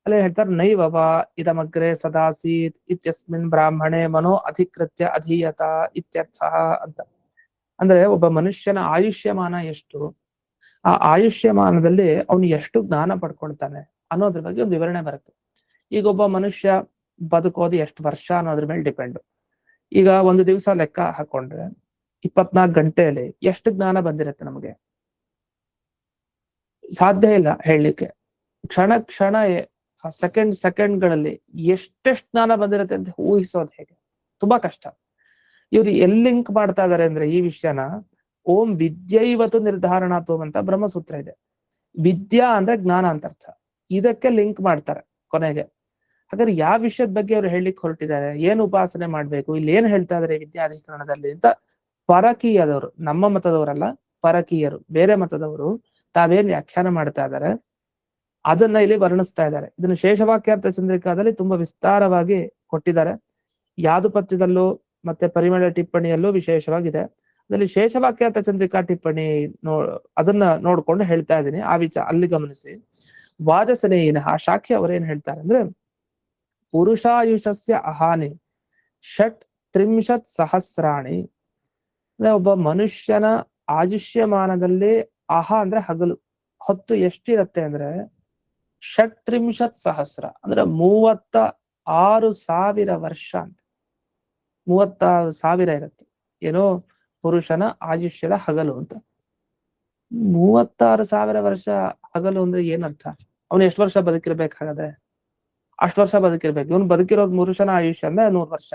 ಅಲ್ಲೇ ಹೇಳ್ತಾರೆ, ನೈವವ ಇದಮಗ್ರೆ ಸದಾಸೀತ್ ಇತ್ಯಸ್ಮಿನ್ ಬ್ರಾಹ್ಮಣೆ ಮನೋ ಅಧಿಕೃತ್ಯ ಅಧೀಯತ ಇತ್ಯರ್ಥ ಅಂತ. ಅಂದ್ರೆ ಒಬ್ಬ ಮನುಷ್ಯನ ಆಯುಷ್ಯಮಾನ ಎಷ್ಟು, ಆ ಆಯುಷ್ಯಮಾನದಲ್ಲಿ ಅವನು ಎಷ್ಟು ಜ್ಞಾನ ಪಡ್ಕೊಳ್ತಾನೆ ಅನ್ನೋದ್ರ ಬಗ್ಗೆ ಒಂದು ವಿವರಣೆ ಬರುತ್ತೆ. ಈಗ ಒಬ್ಬ ಮನುಷ್ಯ ಬದುಕೋದು ಎಷ್ಟು ವರ್ಷ ಅನ್ನೋದ್ರ ಮೇಲೆ ಡಿಪೆಂಡ್. ಈಗ ಒಂದು ದಿವಸ ಲೆಕ್ಕ ಹಾಕೊಂಡ್ರೆ 24 ಗಂಟೆಯಲ್ಲಿ ಎಷ್ಟು ಜ್ಞಾನ ಬಂದಿರುತ್ತೆ ನಮಗೆ. ಸಾಧ್ಯ ಇಲ್ಲ ಹೇಳಲಿಕ್ಕೆ. ಕ್ಷಣ ಕ್ಷಣ ಸೆಕೆಂಡ್ಗಳಲ್ಲಿ ಎಷ್ಟೆಷ್ಟು ಜ್ಞಾನ ಬಂದಿರುತ್ತೆ ಅಂತ ಊಹಿಸೋದು ಹೇಗೆ? ತುಂಬಾ ಕಷ್ಟ. ಇವ್ರು ಎಲ್ಲಿ ಲಿಂಕ್ ಮಾಡ್ತಾ ಇದಾರೆ ಅಂದ್ರೆ ಈ ವಿಷಯನ ಓಂ ವಿದ್ಯೈವತು ನಿರ್ಧಾರಣಾತು ಅಂತ ಬ್ರಹ್ಮಸೂತ್ರ ಇದೆ. ವಿದ್ಯಾ ಅಂದ್ರೆ ಜ್ಞಾನ ಅಂತ ಅರ್ಥ. ಇದಕ್ಕೆ ಲಿಂಕ್ ಮಾಡ್ತಾರೆ ಕೊನೆಗೆ. ಹಾಗಾದ್ರೆ ಯಾವ ವಿಷಯದ ಬಗ್ಗೆ ಅವ್ರು ಹೇಳಲಿಕ್ಕೆ ಹೊರಟಿದ್ದಾರೆ, ಏನ್ ಉಪಾಸನೆ ಮಾಡ್ಬೇಕು, ಇಲ್ಲಿ ಏನ್ ಹೇಳ್ತಾ ಇದಾರೆ ವಿದ್ಯಾಧಿಕರಣದಲ್ಲಿ ಅಂತ ಪರಕೀಯದವರು, ನಮ್ಮ ಮತದವರಲ್ಲ, ಪರಕೀಯರು, ಬೇರೆ ಮತದವರು ತಾವೇನ್ ವ್ಯಾಖ್ಯಾನ ಮಾಡ್ತಾ ಇದ್ದಾರೆ ಅದನ್ನ ಇಲ್ಲಿ ವರ್ಣಿಸ್ತಾ ಇದ್ದಾರೆ. ಇದನ್ನು ಶೇಷವಾಕ್ಯಾರ್ಥ ಚಂದ್ರಿಕಾದಲ್ಲಿ ತುಂಬಾ ವಿಸ್ತಾರವಾಗಿ ಕೊಟ್ಟಿದ್ದಾರೆ. ಯಾದು ಪದ್ಯದಲ್ಲೂ ಮತ್ತೆ ಪರಿಮಳ ಟಿಪ್ಪಣಿಯಲ್ಲೂ ವಿಶೇಷವಾಗಿದೆ. ಅದರಲ್ಲಿ ಶೇಷವಾಕ್ಯಾರ್ಥ ಚಂದ್ರಿಕಾ ಟಿಪ್ಪಣಿ ಅದನ್ನ ನೋಡ್ಕೊಂಡು ಹೇಳ್ತಾ ಇದ್ದೀನಿ. ಅಲ್ಲಿ ಗಮನಿಸಿ. ವಾದಸನೇಯಿನ ಆ ಶಾಖೆ ಅವರೇನ್ ಹೇಳ್ತಾರೆ ಅಂದ್ರೆ, ಪುರುಷಾಯುಷಸ್ಯ ಅಹಾನಿ ಷಟ್ ತ್ರಿಂಶತ್ ಸಹಸ್ರಾಣಿ. ಅಂದ್ರೆ ಒಬ್ಬ ಮನುಷ್ಯನ ಆಯುಷ್ಯಮಾನದಲ್ಲಿ ಅಂದ್ರೆ ಹಗಲು ಹೊತ್ತು ಎಷ್ಟಿರತ್ತೆ ಅಂದ್ರೆ ಷಟ್ತ್ರಿಂಶತ್ ಸಹಸ್ರ ಅಂದ್ರೆ 36,000 ವರ್ಷ ಅಂತ. 36,000 ಇರುತ್ತೆ ಏನೋ ಪುರುಷನ ಆಯುಷ್ಯದ ಹಗಲು ಅಂತ. 36,000 ವರ್ಷ ಹಗಲು ಅಂದ್ರೆ ಏನರ್ಥ? ಅವನು ಎಷ್ಟು ವರ್ಷ ಬದುಕಿರ್ಬೇಕಾಗದೆ? ಅಷ್ಟು ವರ್ಷ ಬದುಕಿರ್ಬೇಕು. ಇವನು ಬದುಕಿರೋದು ಪುರುಷನ ಆಯುಷ್ಯ ಅಂದ್ರೆ 100 ವರ್ಷ.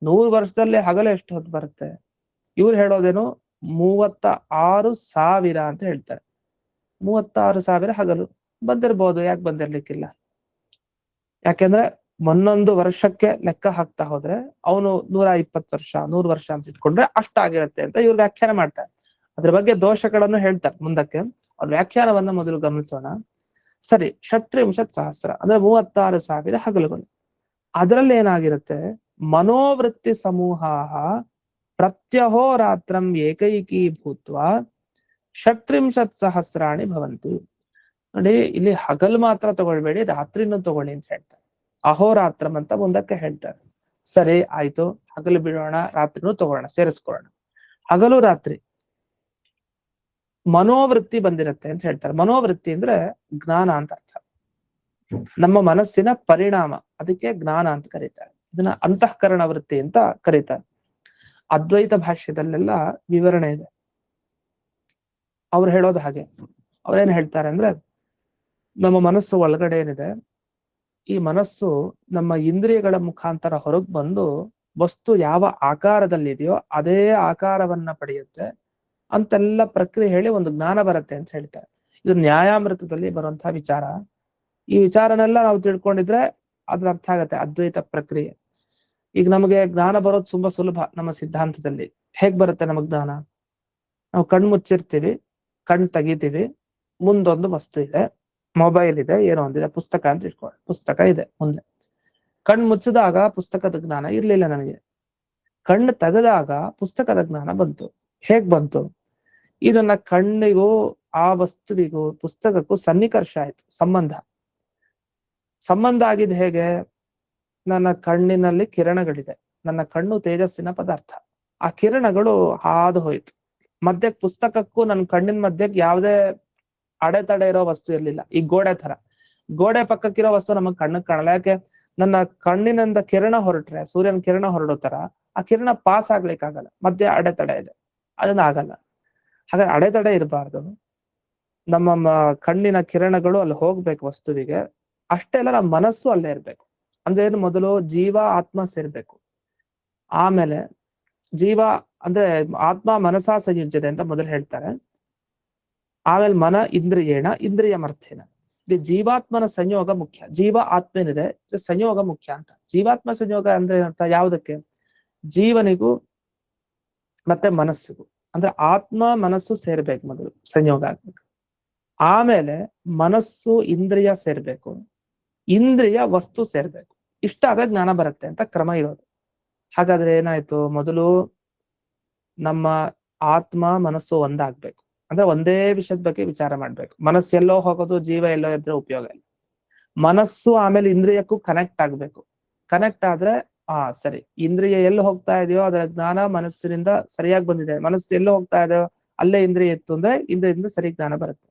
100 ವರ್ಷದಲ್ಲಿ ಹಗಲು ಎಷ್ಟು ಹೊತ್ತು ಬರುತ್ತೆ? ಇವ್ರು ಹೇಳೋದೇನು 36,000 ಅಂತ ಹೇಳ್ತಾರೆ. 36,000 ಹಗಲು ಬಂದಿರ್ಬೋದು, ಯಾಕೆ ಬಂದಿರ್ಲಿಕ್ಕಿಲ್ಲ? ಯಾಕೆಂದ್ರೆ ಒಂದೊಂದು ವರ್ಷಕ್ಕೆ ಲೆಕ್ಕ ಹಾಕ್ತಾ ಹೋದ್ರೆ ಅವನು 120 ವರ್ಷ 100 ವರ್ಷ ಅಂತ ಇಟ್ಕೊಂಡ್ರೆ ಅಷ್ಟಾಗಿರುತ್ತೆ ಅಂತ ಇವ್ರು ವ್ಯಾಖ್ಯಾನ ಮಾಡ್ತಾರೆ. ಅದ್ರ ಬಗ್ಗೆ ದೋಷಗಳನ್ನು ಹೇಳ್ತಾರೆ ಮುಂದಕ್ಕೆ. ಅವ್ರ ವ್ಯಾಖ್ಯಾನವನ್ನ ಮೊದಲು ಗಮನಿಸೋಣ. ಸರಿ, ಷಟ್ತ್ರಿಂಶತ್ ಸಹಸ್ರ ಅಂದ್ರೆ 36,000 ಹಗಲುಗಳು. ಅದರಲ್ಲಿ ಏನಾಗಿರುತ್ತೆ? ಮನೋವೃತ್ತಿ ಸಮೂಹ ಪ್ರತ್ಯಹೋರಾತ್ರಂ ಏಕೈಕೀ ಭೂತ್ವ ಷಟ್ತ್ರಿಂಶತ್ ಸಹಸ್ರಾಣಿ ಭವಂತಿ. ನೋಡಿ, ಇಲ್ಲಿ ಹಗಲು ಮಾತ್ರ ತಗೊಳ್ಬೇಡಿ, ರಾತ್ರಿನೂ ತಗೊಳ್ಳಿ ಅಂತ ಹೇಳ್ತಾರೆ. ಅಹೋರಾತ್ರಂ ಅಂತ ಮುಂದಕ್ಕೆ ಹೇಳ್ತಾರೆ. ಸರಿ ಆಯ್ತು, ಹಗಲು ಬಿಡೋಣ, ರಾತ್ರಿನೂ ತಗೊಳ್ಳೋಣ, ಸೇರಿಸ್ಕೊಳ್ಳೋಣ. ಹಗಲು ರಾತ್ರಿ ಮನೋವೃತ್ತಿ ಬಂದಿರತ್ತೆ ಅಂತ ಹೇಳ್ತಾರೆ. ಮನೋವೃತ್ತಿ ಅಂದ್ರೆ ಜ್ಞಾನ ಅಂತ ಅರ್ಥ. ನಮ್ಮ ಮನಸ್ಸಿನ ಪರಿಣಾಮ, ಅದಕ್ಕೆ ಜ್ಞಾನ ಅಂತ ಕರೀತಾರೆ. ಇದನ್ನ ಅಂತಃಕರಣ ವೃತ್ತಿ ಅಂತ ಕರೀತಾರೆ. ಅದ್ವೈತ ಭಾಷ್ಯದಲ್ಲೆಲ್ಲ ವಿವರಣೆ ಇದೆ. ಅವ್ರು ಹೇಳೋದು ಹಾಗೆ. ಅವ್ರೇನ್ ಹೇಳ್ತಾರೆ ಅಂದ್ರೆ, ನಮ್ಮ ಮನಸ್ಸು ಒಳಗಡೆ ಏನಿದೆ, ಈ ಮನಸ್ಸು ನಮ್ಮ ಇಂದ್ರಿಯಗಳ ಮುಖಾಂತರ ಹೊರಗೆ ಬಂದು ವಸ್ತು ಯಾವ ಆಕಾರದಲ್ಲಿದೆಯೋ ಅದೇ ಆಕಾರವನ್ನ ಪಡೆಯುತ್ತೆ ಅಂತೆಲ್ಲ ಪ್ರಕ್ರಿಯೆ ಹೇಳಿ ಒಂದು ಜ್ಞಾನ ಬರುತ್ತೆ ಅಂತ ಹೇಳ್ತಾರೆ. ಇದು ನ್ಯಾಯಾಮೃತದಲ್ಲಿ ಬರುವಂತಹ ವಿಚಾರ. ಈ ವಿಚಾರನೆಲ್ಲ ನಾವು ತಿಳ್ಕೊಂಡಿದ್ರೆ ಅದ್ರ ಅರ್ಥ ಆಗತ್ತೆ ಅದ್ವೈತ ಪ್ರಕ್ರಿಯೆ. ಈಗ ನಮಗೆ ಜ್ಞಾನ ಬರೋದು ತುಂಬಾ ಸುಲಭ. ನಮ್ಮ ಸಿದ್ಧಾಂತದಲ್ಲಿ ಹೇಗ್ ಬರುತ್ತೆ ನಮಗ್ ಜ್ಞಾನ? ನಾವು ಕಣ್ ಮುಚ್ಚಿರ್ತೀವಿ, ಕಣ್ ತೆಗಿತೀವಿ, ಮುಂದೊಂದು ವಸ್ತು ಇದೆ, ಮೊಬೈಲ್ ಇದೆ, ಏನೋ ಒಂದಿದೆ, ಪುಸ್ತಕ ಅಂತ ಇಟ್ಕೊಳ್ಳಿ, ಪುಸ್ತಕ ಇದೆ ಮುಂದೆ. ಕಣ್ ಮುಚ್ಚಿದಾಗ ಪುಸ್ತಕದ ಜ್ಞಾನ ಇರ್ಲಿಲ್ಲ ನನಗೆ. ಕಣ್ಣು ತೆಗೆದಾಗ ಪುಸ್ತಕದ ಜ್ಞಾನ ಬಂತು. ಹೇಗ್ ಬಂತು? ಇದನ್ನ ಕಣ್ಣಿಗೂ ಆ ವಸ್ತುವಿಗೂ ಪುಸ್ತಕಕ್ಕೂ ಸನ್ನಿಕರ್ಷ ಆಯ್ತು, ಸಂಬಂಧ ಆಗಿದ್ದು ಹೇಗೆ? ನನ್ನ ಕಣ್ಣಿನಲ್ಲಿ ಕಿರಣಗಳಿದೆ, ನನ್ನ ಕಣ್ಣು ತೇಜಸ್ಸಿನ ಪದಾರ್ಥ, ಆ ಕಿರಣಗಳು ಹಾದು ಹೋಯ್ತು. ಮಧ್ಯಕ್ಕೆ ಪುಸ್ತಕಕ್ಕೂ ನನ್ನ ಕಣ್ಣಿನ ಮಧ್ಯಕ್ಕೆ ಯಾವುದೇ ಅಡೆತಡೆ ಇರೋ ವಸ್ತು ಇರ್ಲಿಲ್ಲ. ಈ ಗೋಡೆ ತರ, ಗೋಡೆ ಪಕ್ಕಕ್ಕಿರೋ ವಸ್ತು ನಮಗ್ ಕಣ್ಣಿಗೆ ಕಾಣಲ್ಲ. ಯಾಕೆ? ನನ್ನ ಕಣ್ಣಿನಿಂದ ಕಿರಣ ಹೊರಟ್ರೆ, ಸೂರ್ಯನ ಕಿರಣ ಹೊರಡೋ ತರ ಆ ಕಿರಣ ಪಾಸ್ ಆಗ್ಲಿಕ್ಕಾಗಲ್ಲ, ಮಧ್ಯೆ ಅಡೆತಡೆ ಇದೆ, ಅದನ್ನ ಆಗಲ್ಲ. ಹಾಗಾದ್ರೆ ಅಡೆತಡೆ ಇರಬಾರ್ದು. ನಮ್ಮ ಕಣ್ಣಿನ ಕಿರಣಗಳು ಅಲ್ಲಿ ಹೋಗ್ಬೇಕು ವಸ್ತುವಿಗೆ. ಅಷ್ಟೇ ಅಲ್ಲ, ನಮ್ಮ ಮನಸ್ಸು ಅಲ್ಲೇ ಇರ್ಬೇಕು. ಅಂದ್ರೆ ಏನು? ಮೊದಲು ಜೀವ ಆತ್ಮ ಸೇರ್ಬೇಕು. ಆಮೇಲೆ ಜೀವ ಅಂದ್ರೆ ಆತ್ಮ ಮನಸ ಸಂಯುಜ್ಯತೆ ಅಂತ ಮೊದಲು ಹೇಳ್ತಾರೆ. ಆಮೇಲೆ ಮನ ಇಂದ್ರಿಯೇಣ ಇಂದ್ರಿಯ ಮರ್ಥೇನ. ಇದು ಜೀವಾತ್ಮನ ಸಂಯೋಗ ಮುಖ್ಯ. ಜೀವ ಆತ್ಮನಿದೆ, ಸಂಯೋಗ ಮುಖ್ಯ ಅಂತ. ಜೀವಾತ್ಮ ಸಂಯೋಗ ಅಂದ್ರೆ ಅಂತ ಯಾವುದಕ್ಕೆ? ಜೀವನಿಗೂ ಮತ್ತೆ ಮನಸ್ಸಿಗೂ. ಅಂದ್ರೆ ಆತ್ಮ ಮನಸ್ಸು ಸೇರ್ಬೇಕು, ಮೊದಲು ಸಂಯೋಗ ಆಗ್ಬೇಕು. ಆಮೇಲೆ ಮನಸ್ಸು ಇಂದ್ರಿಯ ಸೇರ್ಬೇಕು, ಇಂದ್ರಿಯ ವಸ್ತು ಸೇರ್ಬೇಕು. ಇಷ್ಟಾಗ ಜ್ಞಾನ ಬರುತ್ತೆ ಅಂತ ಕ್ರಮ ಇರೋದು. ಹಾಗಾದ್ರೆ ಏನಾಯ್ತು? ಮೊದಲು ನಮ್ಮ ಆತ್ಮ ಮನಸ್ಸು ಒಂದಾಗ್ಬೇಕು. ಅಂದ್ರೆ ಒಂದೇ ವಿಷಯದ ಬಗ್ಗೆ ವಿಚಾರ ಮಾಡ್ಬೇಕು. ಮನಸ್ಸು ಎಲ್ಲೋ ಹೋಗೋದು, ಜೀವ ಎಲ್ಲೋ ಇದ್ರೆ ಉಪಯೋಗ ಇಲ್ಲ. ಮನಸ್ಸು ಆಮೇಲೆ ಇಂದ್ರಿಯಕ್ಕೂ ಕನೆಕ್ಟ್ ಆಗ್ಬೇಕು. ಕನೆಕ್ಟ್ ಆದ್ರೆ ಸರಿ, ಇಂದ್ರಿಯ ಎಲ್ಲಿ ಹೋಗ್ತಾ ಇದೆಯೋ ಅದರ ಜ್ಞಾನ ಮನಸ್ಸಿನಿಂದ ಸರಿಯಾಗಿ ಬಂದಿದೆ. ಮನಸ್ಸು ಎಲ್ಲೋ ಹೋಗ್ತಾ ಇದೆಯೋ ಅಲ್ಲೇ ಇಂದ್ರಿಯ ಇತ್ತು ಅಂದ್ರೆ ಇಂದ್ರಿಯದಿಂದ ಸರಿ ಜ್ಞಾನ ಬರುತ್ತೆ.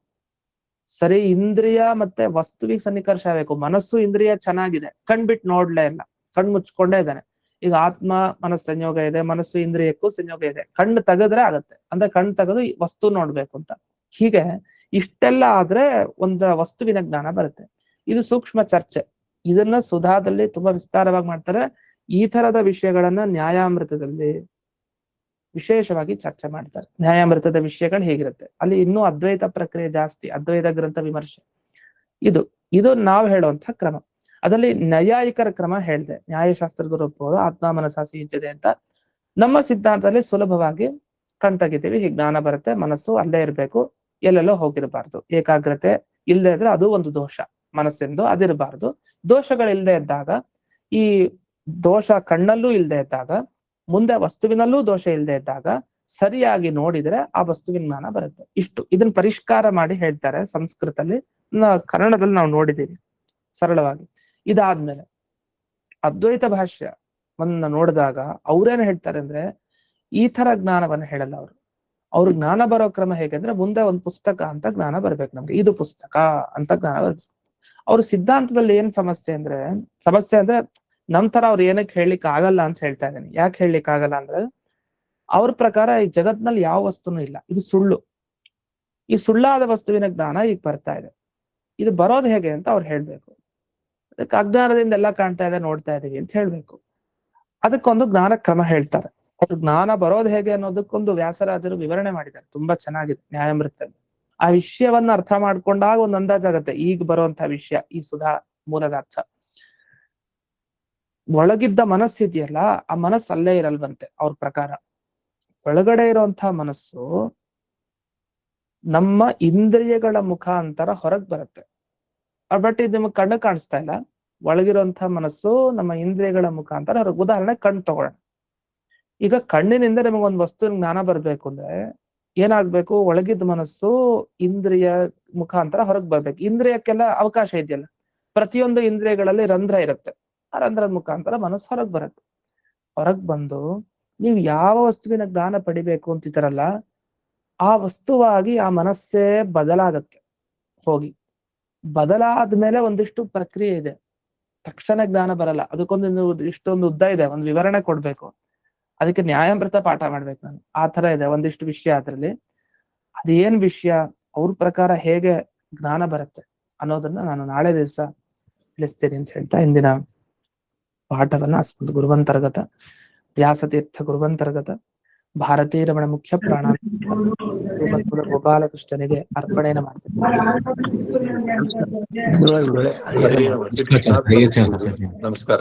ಸರಿ, ಇಂದ್ರಿಯ ಮತ್ತೆ ವಸ್ತುವಿಗೆ ಸನ್ನಿಕರ್ಷ ಆಗ್ಬೇಕು. ಮನಸ್ಸು ಇಂದ್ರಿಯ ಚೆನ್ನಾಗಿದೆ, ಕಣ್ಬಿಟ್ಟು ನೋಡ್ಲೇ ಇಲ್ಲ, ಕಣ್ ಮುಚ್ಕೊಂಡೇ ಇದ್ದಾನೆ. ಈಗ ಆತ್ಮ ಮನಸ್ಸು ಸಂಯೋಗ ಇದೆ, ಮನಸ್ಸು ಇಂದ್ರಿಯಕ್ಕೂ ಸಂಯೋಗ ಇದೆ. ಕಣ್ಣು ತೆಗೆದ್ರೆ ಆಗತ್ತೆ. ಅಂದ್ರೆ ಕಣ್ಣು ತೆಗೆದು ವಸ್ತು ನೋಡ್ಬೇಕು ಅಂತ. ಹೀಗೆ ಇಷ್ಟೆಲ್ಲ ಆದ್ರೆ ಒಂದು ವಸ್ತುವಿನ ಜ್ಞಾನ ಬರುತ್ತೆ. ಇದು ಸೂಕ್ಷ್ಮ ಚರ್ಚೆ. ಇದನ್ನ ಸುಧಾದಲ್ಲಿ ತುಂಬಾ ವಿಸ್ತಾರವಾಗಿ ಮಾಡ್ತಾರೆ. ಈ ತರದ ವಿಷಯಗಳನ್ನ ನ್ಯಾಯಾಮೃತದಲ್ಲಿ ವಿಶೇಷವಾಗಿ ಚರ್ಚೆ ಮಾಡ್ತಾರೆ. ನ್ಯಾಯಾಮೃತದ ವಿಷಯಗಳು ಹೇಗಿರುತ್ತೆ, ಅಲ್ಲಿ ಇನ್ನೂ ಅದ್ವೈತ ಪ್ರಕ್ರಿಯೆ ಜಾಸ್ತಿ, ಅದ್ವೈತ ಗ್ರಂಥ ವಿಮರ್ಶೆ. ಇದು ನಾವು ಹೇಳುವಂತ ಕ್ರಮ. ಅದರಲ್ಲಿ ನೈಯಾಯಿಕರ ಕ್ರಮ ಹೇಳಿದೆ, ನ್ಯಾಯಶಾಸ್ತ್ರದ ರೂಪಗಳು ಆತ್ಮ ಮನಸ ಸಂಯುಜ್ಯತೆ ಅಂತ. ನಮ್ಮ ಸಿದ್ಧಾಂತದಲ್ಲಿ ಸುಲಭವಾಗಿ ಕಣ್ತಗಿತೀವಿ, ಹೀಗೆ ಜ್ಞಾನ ಬರುತ್ತೆ, ಮನಸ್ಸು ಅಲ್ಲೇ ಇರ್ಬೇಕು, ಎಲ್ಲೆಲ್ಲೋ ಹೋಗಿರಬಾರ್ದು. ಏಕಾಗ್ರತೆ ಇಲ್ಲದೆ ಇದ್ರೆ ಅದು ಒಂದು ದೋಷ, ಮನಸ್ಸೆಂದು ಅದಿರಬಾರ್ದು. ದೋಷಗಳಿಲ್ಲದೆ ಇದ್ದಾಗ, ಈ ದೋಷ ಕಣ್ಣಲ್ಲೂ ಇಲ್ಲದೆ ಇದ್ದಾಗ, ಮುಂದೆ ವಸ್ತುವಿನಲ್ಲೂ ದೋಷ ಇಲ್ಲದೆ ಇದ್ದಾಗ ಸರಿಯಾಗಿ ನೋಡಿದ್ರೆ ಆ ವಸ್ತುವಿನ ಜ್ಞಾನ ಬರುತ್ತೆ. ಇದನ್ನ ಪರಿಷ್ಕಾರ ಮಾಡಿ ಹೇಳ್ತಾರೆ ಸಂಸ್ಕೃತದಲ್ಲಿ, ಕನ್ನಡದಲ್ಲಿ ನಾವು ನೋಡಿದ್ದೀವಿ ಸರಳವಾಗಿ. ಇದಾದ್ಮೇಲೆ ಅದ್ವೈತ ಭಾಷ್ಯವನ್ನ ನೋಡಿದಾಗ ಅವ್ರೇನ್ ಹೇಳ್ತಾರೆ ಅಂದ್ರೆ, ಈ ತರ ಜ್ಞಾನವನ್ನ ಹೇಳಲ್ಲ ಅವ್ರು ಜ್ಞಾನ ಬರೋ ಕ್ರಮ ಹೇಗೆಂದ್ರೆ, ಮುಂದೆ ಒಂದು ಪುಸ್ತಕ ಅಂತ ಜ್ಞಾನ ಬರ್ಬೇಕು ನಮ್ಗೆ, ಇದು ಪುಸ್ತಕ ಅಂತ ಜ್ಞಾನ ಬರ್ಬೇಕು. ಅವ್ರ ಸಿದ್ಧಾಂತದಲ್ಲಿ ಏನ್ ಸಮಸ್ಯೆ ಅಂದ್ರೆ ನಮ್ ತರ ಅವ್ರು ಏನಕ್ಕೆ ಹೇಳಲಿಕ್ಕೆ ಆಗಲ್ಲ ಅಂತ ಹೇಳ್ತಾ ಇದ್ದೀನಿ. ಯಾಕೆ ಹೇಳಲಿಕ್ಕೆ ಆಗಲ್ಲ ಅಂದ್ರೆ, ಅವ್ರ ಪ್ರಕಾರ ಈ ಜಗತ್ನಲ್ಲಿ ಯಾವ ವಸ್ತುನೂ ಇಲ್ಲ, ಇದು ಸುಳ್ಳು. ಈ ಸುಳ್ಳಾದ ವಸ್ತುವಿನ ಜ್ಞಾನ ಈಗ ಬರ್ತಾ ಇದೆ. ಇದು ಬರೋದು ಹೇಗೆ ಅಂತ ಅವ್ರು ಹೇಳ್ಬೇಕು. ಅದಕ್ಕೆ ಅಜ್ಞಾನದಿಂದ ಎಲ್ಲ ಕಾಣ್ತಾ ಇದೆ, ನೋಡ್ತಾ ಇದೀವಿ ಅಂತ ಹೇಳ್ಬೇಕು. ಅದಕ್ಕೊಂದು ಜ್ಞಾನ ಕ್ರಮ ಹೇಳ್ತಾರೆ. ಅವ್ರು ಜ್ಞಾನ ಬರೋದು ಹೇಗೆ ಅನ್ನೋದಕ್ಕೊಂದು ವ್ಯಾಸರಾಜರು ವಿವರಣೆ ಮಾಡಿದ್ದಾರೆ, ತುಂಬಾ ಚೆನ್ನಾಗಿದೆ ನ್ಯಾಯಾಮೃತದಲ್ಲಿ. ಆ ವಿಷಯವನ್ನ ಅರ್ಥ ಮಾಡ್ಕೊಂಡಾಗ ಒಂದು ಅಂದಾಜಾಗತ್ತೆ ಈಗ ಬರುವಂತಹ ವಿಷಯ, ಈ ಸುಧಾ ಮೂಲದ ಅರ್ಥ. ಒಳಗಿದ್ದ ಮನಸ್ಸಿದೆಯಲ್ಲ, ಆ ಮನಸ್ಸು ಅಲ್ಲೇ ಇರಲ್ವಂತೆ ಅವ್ರ ಪ್ರಕಾರ. ಒಳಗಡೆ ಇರುವಂತಹ ಮನಸ್ಸು ನಮ್ಮ ಇಂದ್ರಿಯಗಳ ಮುಖಾಂತರ ಹೊರಗ್ ಬರುತ್ತೆ. ಬಟ್ ಇದು ನಿಮಗೆ ಕಣ್ಣು ಕಾಣಿಸ್ತಾ ಇಲ್ಲ. ಒಳಗಿರುವಂತಹ ಮನಸ್ಸು ನಮ್ಮ ಇಂದ್ರಿಯಗಳ ಮುಖಾಂತರ ಹೊರಗೆ. ಉದಾಹರಣೆ ಕಣ್ಣು ತಗೊಳ್ಳೋಣ. ಈಗ ಕಣ್ಣಿನಿಂದ ನಿಮಗೊಂದು ವಸ್ತುವಿನ ಜ್ಞಾನ ಬರ್ಬೇಕು ಅಂದ್ರೆ ಏನಾಗ್ಬೇಕು, ಒಳಗಿದ್ದ ಮನಸ್ಸು ಇಂದ್ರಿಯ ಮುಖಾಂತರ ಹೊರಗೆ ಬರ್ಬೇಕು. ಇಂದ್ರಿಯಕ್ಕೆಲ್ಲ ಅವಕಾಶ ಇದೆಯಲ್ಲ, ಪ್ರತಿಯೊಂದು ಇಂದ್ರಿಯಗಳಲ್ಲಿ ರಂಧ್ರ ಇರುತ್ತೆ. ಆ ರಂಧ್ರದ ಮುಖಾಂತರ ಮನಸ್ಸು ಹೊರಗೆ ಬರುತ್ತೆ. ಹೊರಗ್ ಬಂದು ನೀವು ಯಾವ ವಸ್ತುವಿನ ಜ್ಞಾನ ಪಡಿಬೇಕು ಅಂತಿದ್ದಾರಲ್ಲ, ಆ ವಸ್ತುವಾಗಿ ಆ ಮನಸ್ಸೇ ಬದಲಾಗತ್ತೆ. ಹೋಗಿ ಬದಲಾದ್ಮೇಲೆ ಒಂದಿಷ್ಟು ಪ್ರಕ್ರಿಯೆ ಇದೆ, ತಕ್ಷಣ ಜ್ಞಾನ ಬರಲ್ಲ. ಅದಕ್ಕೊಂದು ಇಷ್ಟೊಂದು ಉದ್ದ ಇದೆ, ಒಂದು ವಿವರಣೆ ಕೊಡ್ಬೇಕು. ಅದಕ್ಕೆ ನ್ಯಾಯಾಮೃತ ಪಾಠ ಮಾಡ್ಬೇಕು ನಾನು. ಆ ತರ ಇದೆ ಒಂದಿಷ್ಟು ವಿಷಯ. ಅದ್ರಲ್ಲಿ ಅದೇನ್ ವಿಷಯ, ಅವ್ರ ಪ್ರಕಾರ ಹೇಗೆ ಜ್ಞಾನ ಬರುತ್ತೆ ಅನ್ನೋದನ್ನ ನಾನು ನಾಳೆ ದಿವಸ ತಿಳಿಸ್ತೇನೆ ಅಂತ ಹೇಳ್ತಾ ಇಂದಿನ ಪಾಠವನ್ನ ಅಸ್ಮದ್ ಗುರುವಂತರ್ಗತ ವ್ಯಾಸತೀರ್ಥ ಗುರುವಂತರ್ಗತ ಭಾರತೀ ರಮಣ ಮುಖ್ಯ ಪ್ರಾಣ ಗೋಪಾಲಕೃಷ್ಣನಿಗೆ ಅರ್ಪಣೆಯನ್ನು ಮಾಡ್ತೇನೆ. ನಮಸ್ಕಾರ.